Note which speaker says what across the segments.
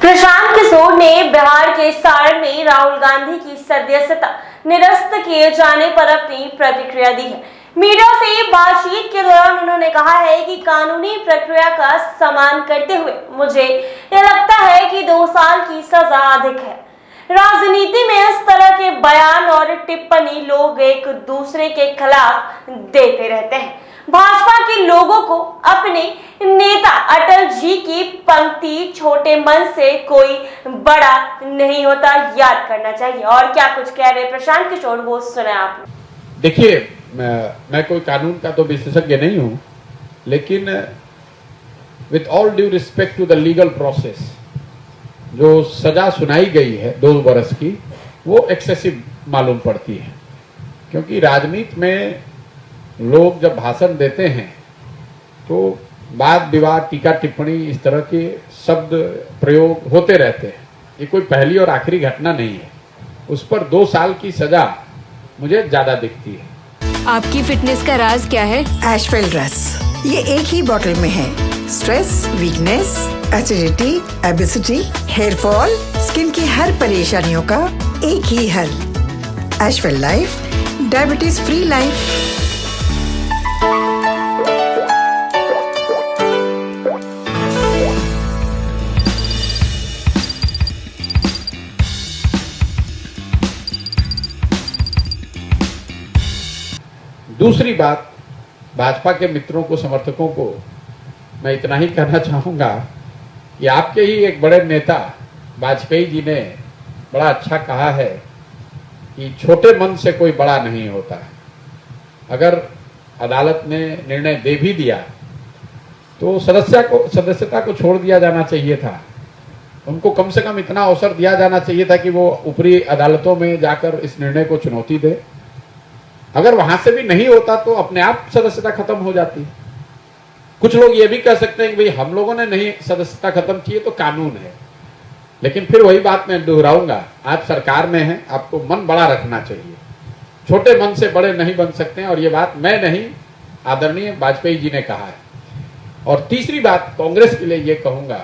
Speaker 1: प्रशांत किशोर ने बिहार के सारण में राहुल गांधी की सदस्यता निरस्त किए जाने पर अपनी प्रतिक्रिया दी है। मीडिया से बातचीत के दौरान उन्होंने कहा है कि कानूनी प्रक्रिया का सम्मान करते हुए मुझे यह लगता है कि 2 साल की सजा अधिक है। राजनीति में इस तरह के बयान और टिप्पणी लोग एक दूसरे के खिलाफ देते रहते हैं। भाजपा के लोगों को अपने नेता अटल जी की पंक्ति छोटे मन से कोई बड़ा नहीं होता याद करना चाहिए। और क्या कुछ कह रहे प्रशांत किशोर, वो सुने आप।
Speaker 2: देखिए, मैं कोई कानून का तो विशेषज्ञ नहीं हूं, लेकिन with all due respect to the legal process, जो सजा सुनाई गई है 2 बरस की, वो एक्सेसिव मालूम पड़ती है। क्योंकि राजनीति में लोग जब भाषण देते हैं तो वाद विवाद, टीका टिप्पणी, इस तरह के शब्द प्रयोग होते रहते हैं। ये कोई पहली और आखिरी घटना नहीं है। उस पर 2 साल की सजा मुझे ज्यादा दिखती है।
Speaker 3: आपकी फिटनेस का राज क्या है?
Speaker 4: एशवेल रस, ये एक ही बोतल में है। Stress, weakness, acidity, obesity, hair fall, skin की हर परेशानियों का एक ही हल। एशवेल लाइफ, डायबिटीज फ्री लाइफ।
Speaker 2: दूसरी बात, भाजपा के मित्रों को, समर्थकों को मैं इतना ही कहना चाहूंगा कि आपके ही एक बड़े नेता वाजपेयी जी ने बड़ा अच्छा कहा है कि छोटे मन से कोई बड़ा नहीं होता। अगर अदालत ने निर्णय दे भी दिया तो सदस्यता को छोड़ दिया जाना चाहिए था। उनको कम से कम इतना अवसर दिया जाना चाहिए था कि वो ऊपरी अदालतों में जाकर इस निर्णय को चुनौती दे। अगर वहां से भी नहीं होता तो अपने आप सदस्यता खत्म हो जाती। कुछ लोग ये भी कह सकते हैं कि भाई हम लोगों ने नहीं सदस्यता खत्म की है तो कानून है, लेकिन फिर वही बात मैं दोहराऊंगा, आप सरकार में हैं, आपको मन बड़ा रखना चाहिए। छोटे मन से बड़े नहीं बन सकते हैं, और ये बात मैं नहीं, आदरणीय वाजपेयी जी ने कहा है। और तीसरी बात, कांग्रेस के लिए ये कहूंगा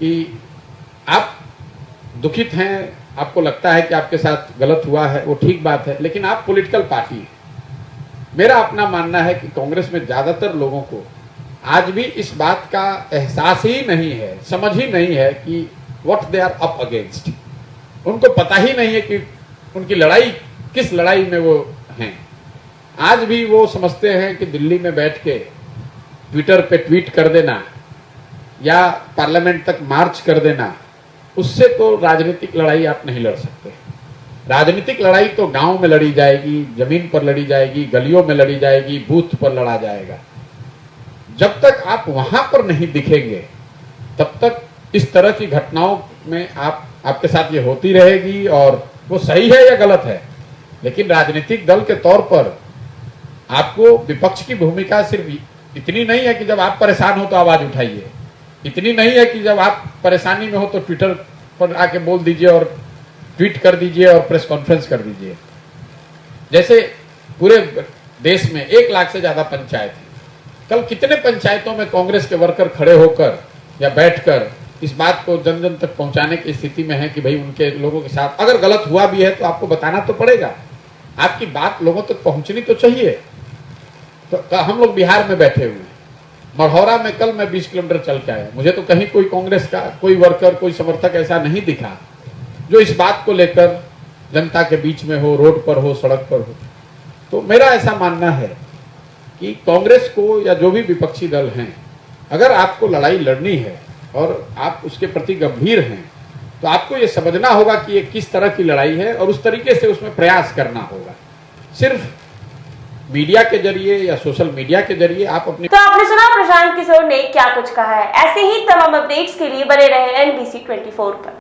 Speaker 2: कि आप दुखित हैं, आपको लगता है कि आपके साथ गलत हुआ है, वो ठीक बात है, लेकिन आप पॉलिटिकल पार्टी हैं। मेरा अपना मानना है कि कांग्रेस में ज्यादातर लोगों को आज भी इस बात का एहसास ही नहीं है, समझ ही नहीं है कि what they are up against. उनको पता ही नहीं है कि उनकी लड़ाई किस लड़ाई में वो हैं। आज भी वो समझते हैं कि दिल्ली में बैठ के ट्विटर पे ट्वीट कर देना या पार्लियामेंट तक मार्च कर देना, उससे तो राजनीतिक लड़ाई आप नहीं लड़ सकते। राजनीतिक लड़ाई तो गांव में लड़ी जाएगी, जमीन पर लड़ी जाएगी, गलियों में लड़ी जाएगी, बूथ पर लड़ा जाएगा। जब तक आप वहां पर नहीं दिखेंगे तब तक इस तरह की घटनाओं में आपके साथ ये होती रहेगी। और वो सही है या गलत है, लेकिन राजनीतिक दल के तौर पर आपको विपक्ष की भूमिका सिर्फ इतनी नहीं है कि जब आप परेशान हो तो आवाज उठाइए, इतनी नहीं है कि जब आप परेशानी में हो तो ट्विटर पर आके बोल दीजिए और ट्वीट कर दीजिए और प्रेस कॉन्फ्रेंस कर दीजिए। जैसे पूरे देश में 1 लाख से ज्यादा पंचायत है। कल कितने पंचायतों में कांग्रेस के वर्कर खड़े होकर या बैठकर इस बात को जन जन तक पहुंचाने की स्थिति में है कि भाई उनके लोगों के साथ अगर गलत हुआ भी है तो आपको बताना तो पड़ेगा, आपकी बात लोगों तक पहुंचनी तो चाहिए। तो हम लोग बिहार में बैठे हुए हैं, मढ़ौरा में कल मैं 20 किलोमीटर चल के आया, मुझे तो कहीं कोई कांग्रेस का कोई वर्कर, कोई समर्थक ऐसा नहीं दिखा जो इस बात को लेकर जनता के बीच में हो, रोड पर हो, सड़क पर हो। तो मेरा ऐसा मानना है कि कांग्रेस को या जो भी विपक्षी दल हैं, अगर आपको लड़ाई लड़नी है और आप उसके प्रति गंभीर हैं तो आपको ये समझना होगा कि ये किस तरह की लड़ाई है और उस तरीके से उसमें प्रयास करना होगा। सिर्फ मीडिया के जरिए या सोशल मीडिया के जरिए आप अपनी।
Speaker 1: तो आपने सुना प्रशांत किशोर ने क्या कुछ कहा है। ऐसे ही तमाम अपडेट्स के लिए बने रहे NBC 24 पर।